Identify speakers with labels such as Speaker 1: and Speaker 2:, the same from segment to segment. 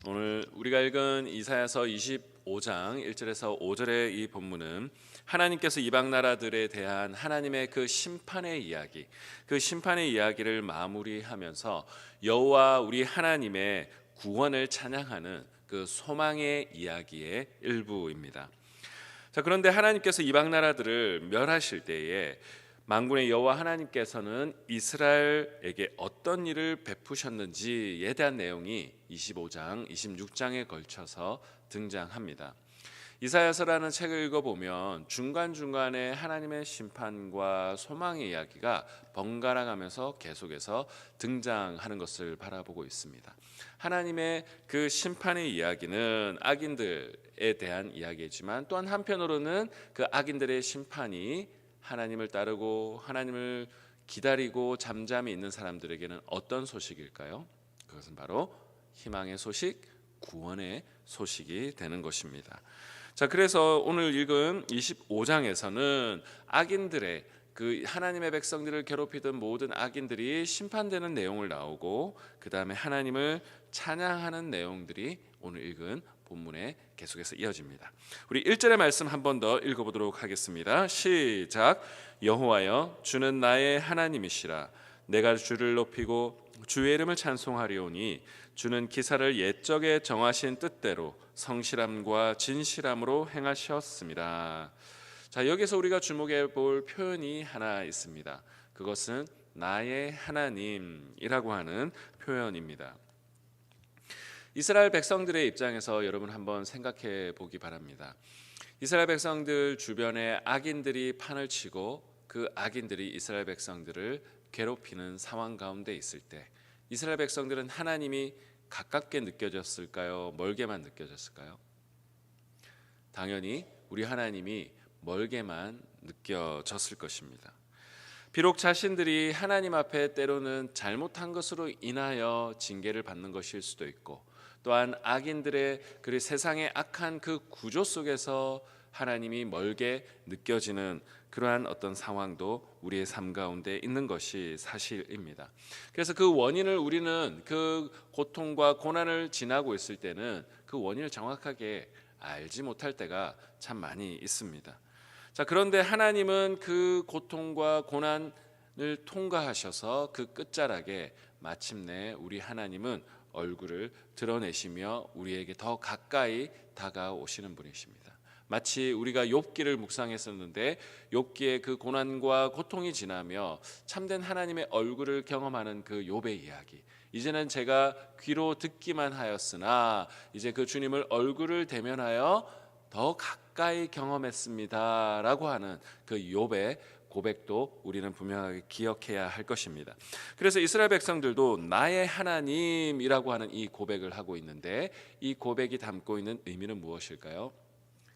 Speaker 1: 오늘 우리가 읽은 이사야서 25장 1절에서 5절의 이 본문은 하나님께서 이방 나라들에 대한 하나님의 그 심판의 이야기, 그 심판의 이야기를 마무리하면서 여호와 우리 하나님의 구원을 찬양하는 그 소망의 이야기의 일부입니다. 자, 그런데 하나님께서 이방 나라들을 멸하실 때에 만군의 여호와 하나님께서는 이스라엘에게 어떤 일을 베푸셨는지에 대한 내용이 25장, 26장에 걸쳐서 등장합니다. 이사야서라는 책을 읽어보면 중간중간에 하나님의 심판과 소망의 이야기가 번갈아 가면서 계속해서 등장하는 것을 바라보고 있습니다. 하나님의 그 심판의 이야기는 악인들에 대한 이야기이지만 또한 한편으로는 그 악인들의 심판이 하나님을 따르고 하나님을 기다리고 잠잠히 있는 사람들에게는 어떤 소식일까요? 그것은 바로 희망의 소식, 구원의 소식이 되는 것입니다. 자, 그래서 오늘 읽은 25장에서는 악인들의 그 하나님의 백성들을 괴롭히던 모든 악인들이 심판되는 내용을 나오고 그 다음에 하나님을 찬양하는 내용들이 오늘 읽은 본문에 계속해서 이어집니다. 우리 1절의 말씀 한 번 더 읽어보도록 하겠습니다. 시작. 여호와여 주는 나의 하나님이시라. 내가 주를 높이고 주의 이름을 찬송하리오니 주는 기사를 옛적에 정하신 뜻대로 성실함과 진실함으로 행하셨습니다. 자, 여기서 우리가 주목해 볼 표현이 하나 있습니다. 그것은 나의 하나님이라고 하는 표현입니다. 이스라엘 백성들의 입장에서 여러분 한번 생각해 보기 바랍니다. 이스라엘 백성들 주변에 악인들이 판을 치고 그 악인들이 이스라엘 백성들을 괴롭히는 상황 가운데 있을 때 이스라엘 백성들은 하나님이 가깝게 느껴졌을까요? 멀게만 느껴졌을까요? 당연히 우리 하나님이 멀게만 느껴졌을 것입니다. 비록 자신들이 하나님 앞에 때로는 잘못한 것으로 인하여 징계를 받는 것일 수도 있고 또한 악인들의 그 세상의 악한 그 구조 속에서 하나님이 멀게 느껴지는 그러한 어떤 상황도 우리의 삶 가운데 있는 것이 사실입니다. 그래서 그 원인을 우리는 그 고통과 고난을 지나고 있을 때는 그 원인을 정확하게 알지 못할 때가 참 많이 있습니다. 자, 그런데 하나님은 그 고통과 고난을 통과하셔서 그 끝자락에 마침내 우리 하나님은 얼굴을 드러내시며 우리에게 더 가까이 다가오시는 분이십니다. 마치 우리가 욥기를 묵상했었는데 욥기의 그 고난과 고통이 지나며 참된 하나님의 얼굴을 경험하는 그 욥의 이야기. 이제는 제가 귀로 듣기만 하였으나 이제 그 주님을 얼굴을 대면하여 더 가까이 경험했습니다라고 하는 그 욥의 고백도 우리는 분명하게 기억해야 할 것입니다. 그래서 이스라엘 백성들도 나의 하나님이라고 하는 이 고백을 하고 있는데 이 고백이 담고 있는 의미는 무엇일까요?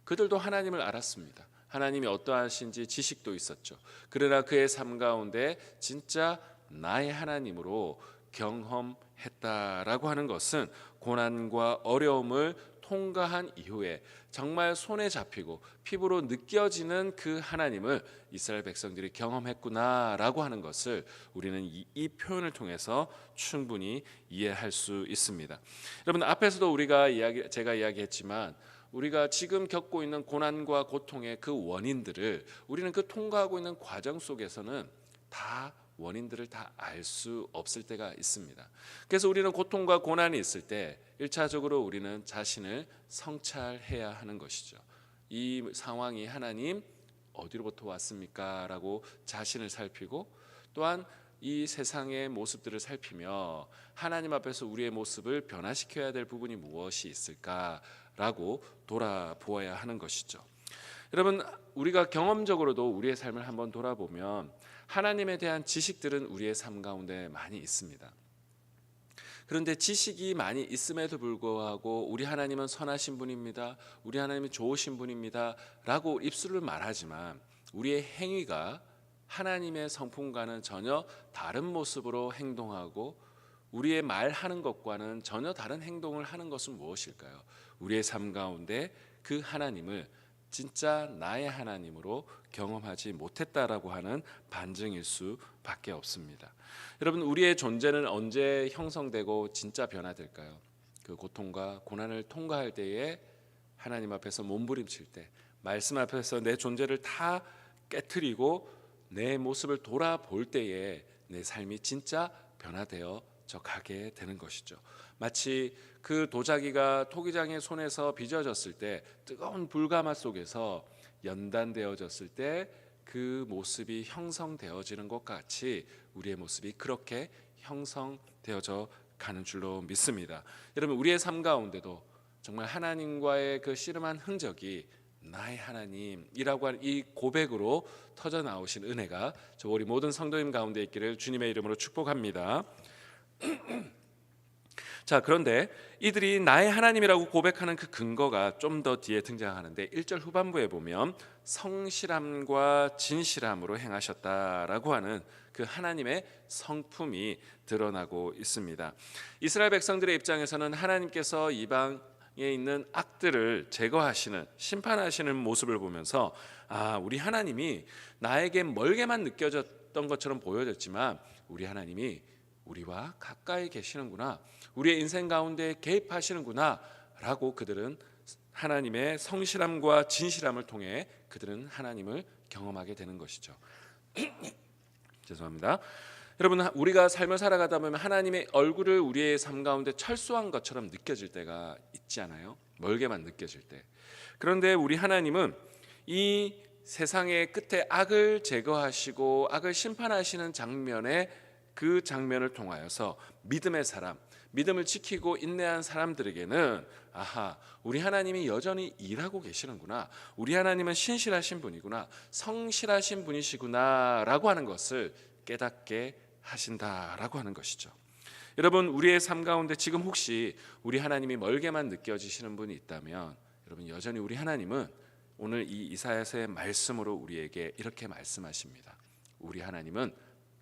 Speaker 1: 그들도 하나님을 알았습니다. 하나님이 어떠하신지 지식도 있었죠. 그러나 그의 삶 가운데 진짜 나의 하나님으로 경험했다라고 하는 것은 고난과 어려움을 통과한 이후에 정말 손에 잡히고 피부로 느껴지는 그 하나님을 이스라엘 백성들이 경험했구나라고 하는 것을 우리는 이 표현을 통해서 충분히 이해할 수 있습니다. 여러분, 앞에서도 제가 이야기했지만 우리가 지금 겪고 있는 고난과 고통의 그 원인들을 우리는 그 통과하고 있는 과정 속에서는 다 원인들을 다 알 수 없을 때가 있습니다. 그래서 우리는 고통과 고난이 있을 때 1차적으로 우리는 자신을 성찰해야 하는 것이죠. 이 상황이 하나님 어디로부터 왔습니까? 라고 자신을 살피고 또한 이 세상의 모습들을 살피며 하나님 앞에서 우리의 모습을 변화시켜야 될 부분이 무엇이 있을까라고 돌아보아야 하는 것이죠. 여러분, 우리가 경험적으로도 우리의 삶을 한번 돌아보면 하나님에 대한 지식들은 우리의 삶 가운데 많이 있습니다. 그런데 지식이 많이 있음에도 불구하고 우리 하나님은 선하신 분입니다. 우리 하나님은 좋으신 분입니다. 라고 입술을 말하지만 우리의 행위가 하나님의 성품과는 전혀 다른 모습으로 행동하고 우리의 말하는 것과는 전혀 다른 행동을 하는 것은 무엇일까요? 우리의 삶 가운데 그 하나님을 진짜 나의 하나님으로 경험하지 못했다라고 하는 반증일 수밖에 없습니다. 여러분, 우리의 존재는 언제 형성되고 진짜 변화될까요? 그 고통과 고난을 통과할 때에 하나님 앞에서 몸부림칠 때 말씀 앞에서 내 존재를 다 깨트리고 내 모습을 돌아볼 때에 내 삶이 진짜 변화되어져 가게 되는 것이죠. 마치 그 도자기가 토기장의 손에서 빚어졌을 때 뜨거운 불가마 속에서 연단되어졌을 때 그 모습이 형성되어지는 것 같이 우리의 모습이 그렇게 형성되어져 가는 줄로 믿습니다. 여러분, 우리의 삶 가운데도 정말 하나님과의 그 씨름한 흔적이 나의 하나님이라고 하는 이 고백으로 터져 나오신 은혜가 저 우리 모든 성도님 가운데 있기를 주님의 이름으로 축복합니다. 자, 그런데 이들이 나의 하나님이라고 고백하는 그 근거가 좀 더 뒤에 등장하는데 1절 후반부에 보면 성실함과 진실함으로 행하셨다라고 하는 그 하나님의 성품이 드러나고 있습니다. 이스라엘 백성들의 입장에서는 하나님께서 이방에 있는 악들을 제거하시는 심판하시는 모습을 보면서 우리 하나님이 나에게 멀게만 느껴졌던 것처럼 보여졌지만 우리 하나님이 우리와 가까이 계시는구나, 우리의 인생 가운데 개입하시는구나 라고 그들은 하나님의 성실함과 진실함을 통해 그들은 하나님을 경험하게 되는 것이죠. 죄송합니다. 여러분, 우리가 삶을 살아가다 보면 하나님의 얼굴을 우리의 삶 가운데 철수한 것처럼 느껴질 때가 있지 않아요? 멀게만 느껴질 때. 그런데 우리 하나님은 이 세상의 끝에 악을 제거하시고 악을 심판하시는 장면에 그 장면을 통하여서 믿음의 사람, 믿음을 지키고 인내한 사람들에게는 우리 하나님이 여전히 일하고 계시는구나, 우리 하나님은 신실하신 분이구나, 성실하신 분이시구나 라고 하는 것을 깨닫게 하신다라고 하는 것이죠. 여러분, 우리의 삶 가운데 지금 혹시 우리 하나님이 멀게만 느껴지시는 분이 있다면 여러분, 여전히 우리 하나님은 오늘 이 이사야서의 말씀으로 우리에게 이렇게 말씀하십니다. 우리 하나님은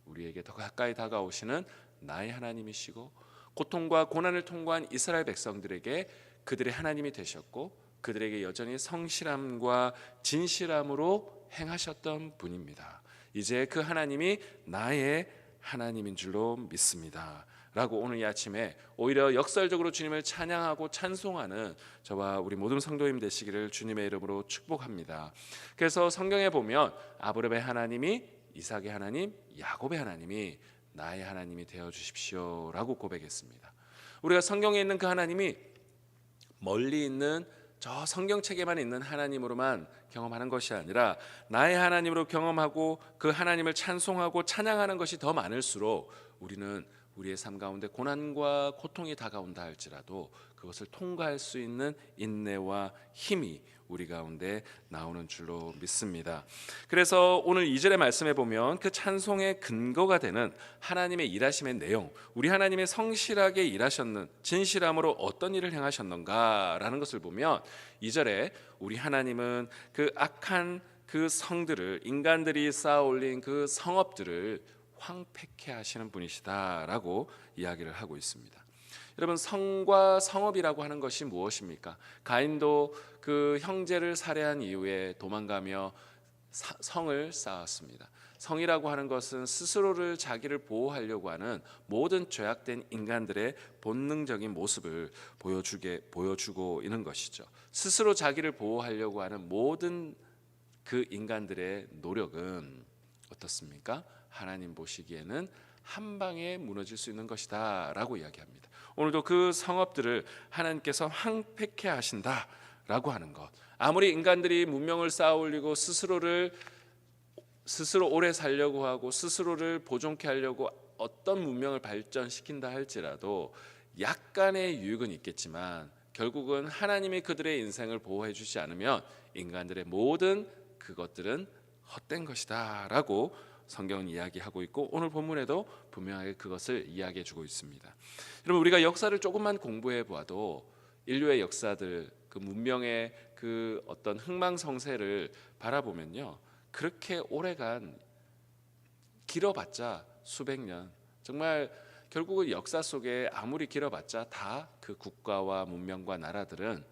Speaker 1: 우리에게 더 가까이 다가오시는 나의 하나님이시고 고통과 고난을 통과한 이스라엘 백성들에게 그들의 하나님이 되셨고 그들에게 여전히 성실함과 진실함으로 행하셨던 분입니다. 이제 그 하나님이 나의 하나님인 줄로 믿습니다 라고 오늘 이 아침에 오히려 역설적으로 주님을 찬양하고 찬송하는 저와 우리 모든 성도님 되시기를 주님의 이름으로 축복합니다. 그래서 성경에 보면 아브라함의 하나님이, 이삭의 하나님, 야곱의 하나님이 나의 하나님이 되어 주십시오 라고 고백했습니다. 우리가 성경에 있는 그 하나님이 멀리 있는 저 성경책에만 있는 하나님으로만 경험하는 것이 아니라 나의 하나님으로 경험하고 그 하나님을 찬송하고 찬양하는 것이 더 많을수록 우리는 우리의 삶 가운데 고난과 고통이 다가온다 할지라도 그것을 통과할 수 있는 인내와 힘이 우리 가운데 나오는 줄로 믿습니다. 그래서 오늘 2절의 말씀에 보면 그 찬송의 근거가 되는 하나님의 일하심의 내용, 우리 하나님의 성실하게 일하셨는 진실함으로 어떤 일을 행하셨는가라는 것을 보면 2절에 우리 하나님은 그 악한 그 성들을, 인간들이 쌓아 올린 그 성읍들을 황폐케 하시는 분이시다라고 이야기를 하고 있습니다. 여러분, 성과 성읍이라고 하는 것이 무엇입니까? 가인도 그 형제를 살해한 이후에 도망가며 성을 쌓았습니다. 성이라고 하는 것은 스스로를 자기를 보호하려고 하는 모든 죄악된 인간들의 본능적인 모습을 보여주고 있는 것이죠. 스스로 자기를 보호하려고 하는 모든 그 인간들의 노력은 어떻습니까? 하나님 보시기에는 한 방에 무너질 수 있는 것이다 라고 이야기합니다. 오늘도 그 성읍들을 하나님께서 황폐케 하신다라고 하는 것, 아무리 인간들이 문명을 쌓아 올리고 스스로 오래 살려고 하고 스스로를 보존케 하려고 어떤 문명을 발전시킨다 할지라도 약간의 유익은 있겠지만 결국은 하나님이 그들의 인생을 보호해 주지 않으면 인간들의 모든 그것들은 헛된 것이다 라고 성경은 이야기하고 있고 오늘 본문에도 분명하게 그것을 이야기해 주고 있습니다. 여러분, 우리가 역사를 조금만 공부해 보아도 인류의 역사들, 그 문명의 그 어떤 흥망성쇠를 바라보면요, 그렇게 오래간, 길어봤자 수백 년, 정말 결국은 역사 속에 아무리 길어봤자 다 그 국가와 문명과 나라들은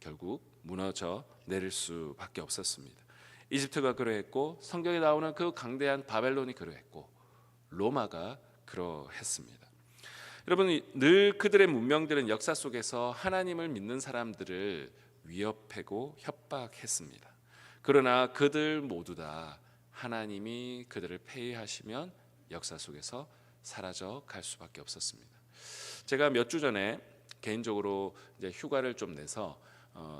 Speaker 1: 결국 무너져 내릴 수밖에 없었습니다. 이집트가 그러했고 성경에 나오는 그 강대한 바벨론이 그러했고 로마가 그러했습니다. 여러분, 늘 그들의 문명들은 역사 속에서 하나님을 믿는 사람들을 위협하고 협박했습니다. 그러나 그들 모두 다 하나님이 그들을 폐위하시면 역사 속에서 사라져 갈 수밖에 없었습니다. 제가 몇 주 전에 개인적으로 이제 휴가를 좀 내서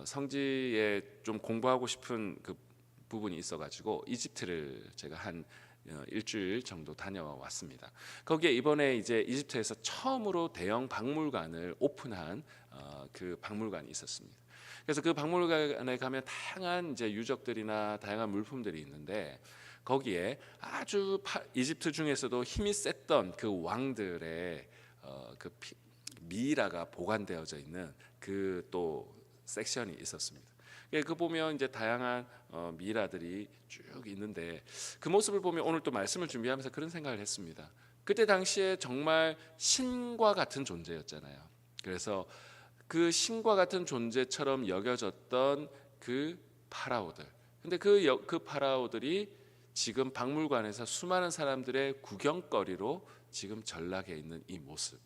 Speaker 1: 성지에 좀 공부하고 싶은 그 부분이 있어가지고 이집트를 제가 한 일주일 정도 다녀왔습니다. 거기에 이번에 이제 이집트에서 처음으로 대형 박물관을 오픈한 그 박물관이 있었습니다. 그래서 그 박물관에 가면 다양한 이제 유적들이나 다양한 물품들이 있는데 거기에 아주 이집트 중에서도 힘이 셌던 그 왕들의 그 미이라가 보관되어져 있는 그 또 섹션이 있었습니다. 그 보면 이제 다양한 미이라들이 쭉 있는데 그 모습을 보면 오늘 또 말씀을 준비하면서 그런 생각을 했습니다. 그때 당시에 정말 신과 같은 존재였잖아요. 그래서 그 신과 같은 존재처럼 여겨졌던 그 파라오들. 근데 그 파라오들이 지금 박물관에서 수많은 사람들의 구경거리로 지금 전락해 있는 이 모습.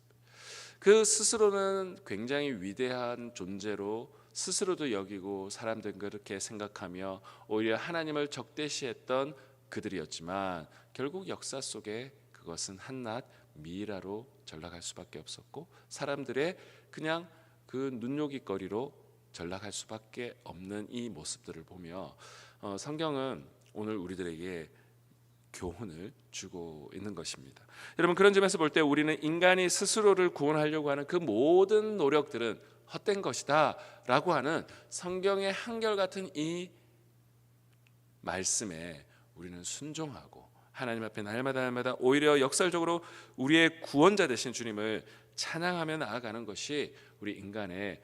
Speaker 1: 그 스스로는 굉장히 위대한 존재로 스스로도 여기고 사람들은 그렇게 생각하며 오히려 하나님을 적대시했던 그들이었지만 결국 역사 속에 그것은 한낱 미이라로 전락할 수밖에 없었고 사람들의 그냥 그 눈요깃거리로 전락할 수밖에 없는 이 모습들을 보며 성경은 오늘 우리들에게 교훈을 주고 있는 것입니다. 여러분, 그런 점에서 볼 때 우리는 인간이 스스로를 구원하려고 하는 그 모든 노력들은 헛된 것이다 라고 하는 성경의 한결같은 이 말씀에 우리는 순종하고 하나님 앞에 날마다 오히려 역설적으로 우리의 구원자 되신 주님을 찬양하며 나아가는 것이 우리 인간의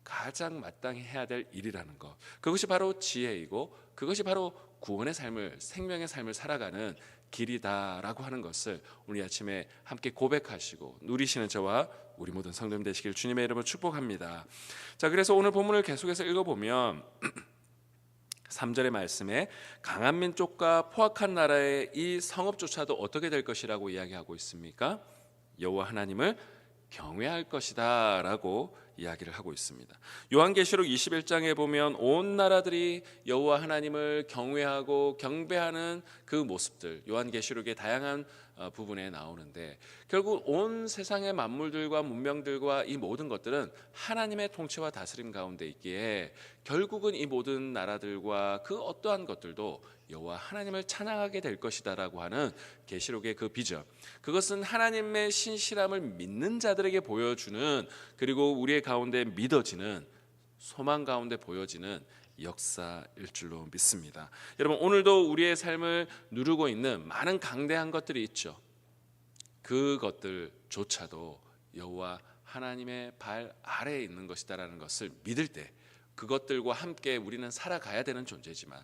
Speaker 1: 가장 마땅히 해야 될 일이라는 것. 그것이 바로 지혜이고 그것이 바로 구원의 삶을, 생명의 삶을 살아가는 길이다라고 하는 것을 오늘 아침에 함께 고백하시고 누리시는 저와 우리 모든 성도님 되시길 주님의 이름으로 축복합니다. 자, 그래서 오늘 본문을 계속해서 읽어보면 3절의 말씀에 강한 민족과 포악한 나라의 이 성읍조차도 어떻게 될 것이라고 이야기하고 있습니까? 여호와 하나님을 경외할 것이다 라고 이야기를 하고 있습니다. 요한계시록 21장에 보면 온 나라들이 여호와 하나님을 경외하고 경배하는 그 모습들, 요한계시록의 다양한 부분에 나오는데 결국 온 세상의 만물들과 문명들과 이 모든 것들은 하나님의 통치와 다스림 가운데 있기에 결국은 이 모든 나라들과 그 어떠한 것들도 여호와 하나님을 찬양하게 될 것이다라고 하는 계시록의 그 비전, 그것은 하나님의 신실함을 믿는 자들에게 보여주는, 그리고 우리의 가운데 믿어지는, 소망 가운데 보여지는 역사일 줄로 믿습니다. 여러분, 오늘도 우리의 삶을 누르고 있는 많은 강대한 것들이 있죠. 그것들조차도 여호와 하나님의 발 아래에 있는 것이다라는 것을 믿을 때 그것들과 함께 우리는 살아가야 되는 존재지만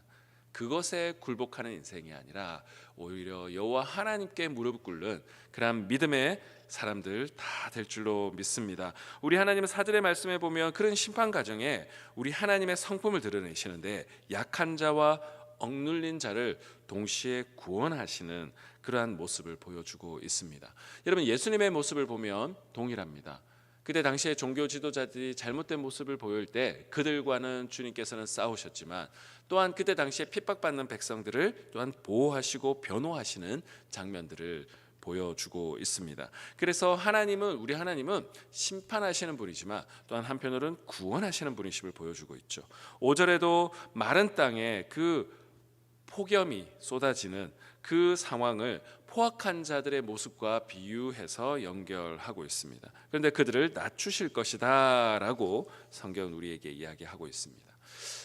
Speaker 1: 그것에 굴복하는 인생이 아니라 오히려 여호와 하나님께 무릎 꿇는 그런 믿음의 사람들 다 될 줄로 믿습니다. 우리 하나님은 사절의 말씀에 보면 그런 심판 과정에 우리 하나님의 성품을 드러내시는데 약한 자와 억눌린 자를 동시에 구원하시는 그러한 모습을 보여주고 있습니다. 여러분, 예수님의 모습을 보면 동일합니다. 그때 당시에 종교 지도자들이 잘못된 모습을 보일 때 그들과는 주님께서는 싸우셨지만 또한 그때 당시에 핍박받는 백성들을 또한 보호하시고 변호하시는 장면들을 보여주고 있습니다. 그래서 우리 하나님은 심판하시는 분이지만 또한 한편으로는 구원하시는 분이심을 보여주고 있죠. 5절에도 마른 땅에 그 폭염이 쏟아지는 그 상황을 포악한 자들의 모습과 비유해서 연결하고 있습니다. 그런데 그들을 낮추실 것이다 라고 성경은 우리에게 이야기하고 있습니다.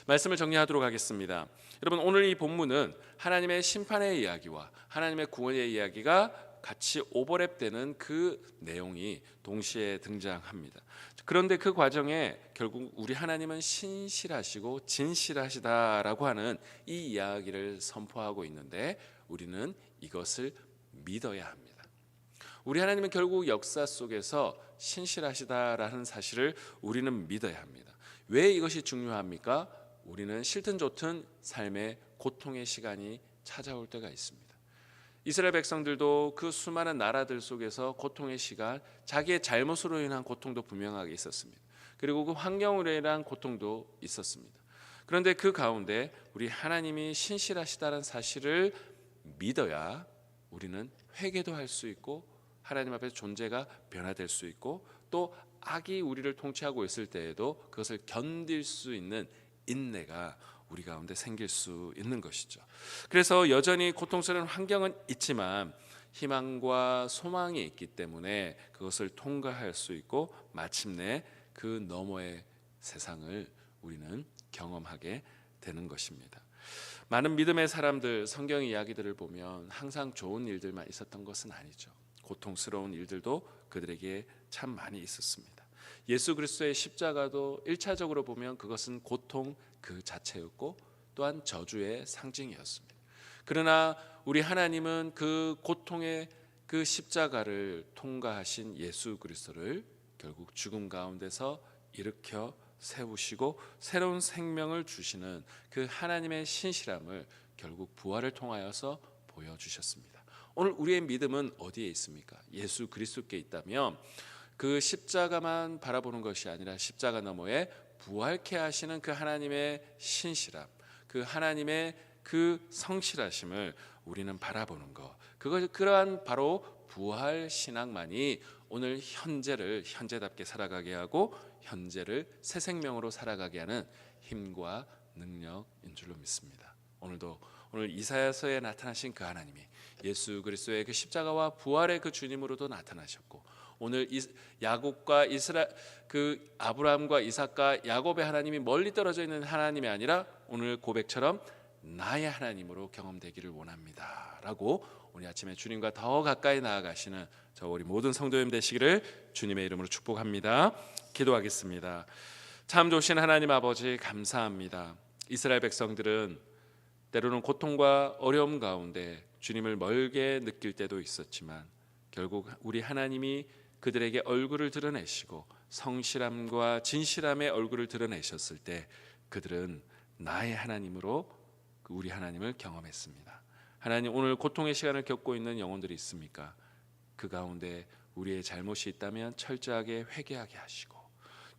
Speaker 1: 말씀을 정리하도록 하겠습니다. 여러분, 오늘 이 본문은 하나님의 심판의 이야기와 하나님의 구원의 이야기가 같이 오버랩되는 그 내용이 동시에 등장합니다. 그런데 그 과정에 결국 우리 하나님은 신실하시고 진실하시다라고 하는 이 이야기를 선포하고 있는데 우리는 이것을 믿어야 합니다. 우리 하나님은 결국 역사 속에서 신실하시다라는 사실을 우리는 믿어야 합니다. 왜 이것이 중요합니까? 우리는 싫든 좋든 삶의 고통의 시간이 찾아올 때가 있습니다. 이스라엘 백성들도 그 수많은 나라들 속에서 고통의 시간, 자기의 잘못으로 인한 고통도 분명하게 있었습니다. 그리고 그 환경으로 인한 고통도 있었습니다. 그런데 그 가운데 우리 하나님이 신실하시다는 사실을 믿어야 우리는 회개도 할 수 있고 하나님 앞에서 존재가 변화될 수 있고 또 악이 우리를 통치하고 있을 때에도 그것을 견딜 수 있는 인내가 우리 가운데 생길 수 있는 것이죠. 그래서 여전히 고통스러운 환경은 있지만 희망과 소망이 있기 때문에 그것을 통과할 수 있고 마침내 그 너머의 세상을 우리는 경험하게 되는 것입니다. 많은 믿음의 사람들 성경 이야기들을 보면 항상 좋은 일들만 있었던 것은 아니죠. 고통스러운 일들도 그들에게 참 많이 있었습니다. 예수 그리스도의 십자가도 1차적으로 보면 그것은 고통 그 자체였고 또한 저주의 상징이었습니다. 그러나 우리 하나님은 그 고통의 그 십자가를 통과하신 예수 그리스도를 결국 죽음 가운데서 일으켜 세우시고 새로운 생명을 주시는 그 하나님의 신실함을 결국 부활을 통하여서 보여주셨습니다. 오늘 우리의 믿음은 어디에 있습니까? 예수 그리스도께 있다면 그 십자가만 바라보는 것이 아니라 십자가 너머에 부활케 하시는 그 하나님의 신실함, 그 하나님의 그 성실하심을 우리는 바라보는 것. 그러한 바로 부활 신앙만이 오늘 현재를 현재답게 살아가게 하고 현재를 새 생명으로 살아가게 하는 힘과 능력인 줄로 믿습니다. 오늘 이사야서에 나타나신 그 하나님이 예수 그리스도의 그 십자가와 부활의 그 주님으로도 나타나셨고 오늘 야곱과 그 아브라함과 이삭과 야곱의 하나님이 멀리 떨어져 있는 하나님이 아니라 오늘 고백처럼 나의 하나님으로 경험되기를 원합니다라고 오늘 아침에 주님과 더 가까이 나아가시는 저 우리 모든 성도님 되시기를 주님의 이름으로 축복합니다. 기도하겠습니다. 참 좋으신 하나님 아버지 감사합니다. 이스라엘 백성들은 때로는 고통과 어려움 가운데 주님을 멀게 느낄 때도 있었지만 결국 우리 하나님이 그들에게 얼굴을 드러내시고 성실함과 진실함의 얼굴을 드러내셨을 때 그들은 나의 하나님으로 우리 하나님을 경험했습니다. 하나님, 오늘 고통의 시간을 겪고 있는 영혼들이 있습니까? 그 가운데 우리의 잘못이 있다면 철저하게 회개하게 하시고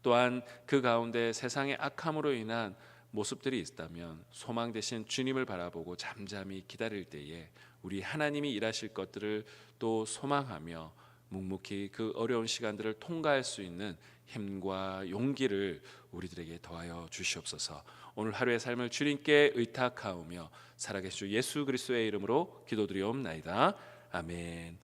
Speaker 1: 또한 그 가운데 세상의 악함으로 인한 모습들이 있다면 소망 대신 주님을 바라보고 잠잠히 기다릴 때에 우리 하나님이 일하실 것들을 또 소망하며 묵묵히 그 어려운 시간들을 통과할 수 있는 힘과 용기를 우리들에게 더하여 주시옵소서. 오늘 하루의 삶을 주님께 의탁하오며 살아계신 주 예수 그리스도의 이름으로 기도드리옵나이다. 아멘.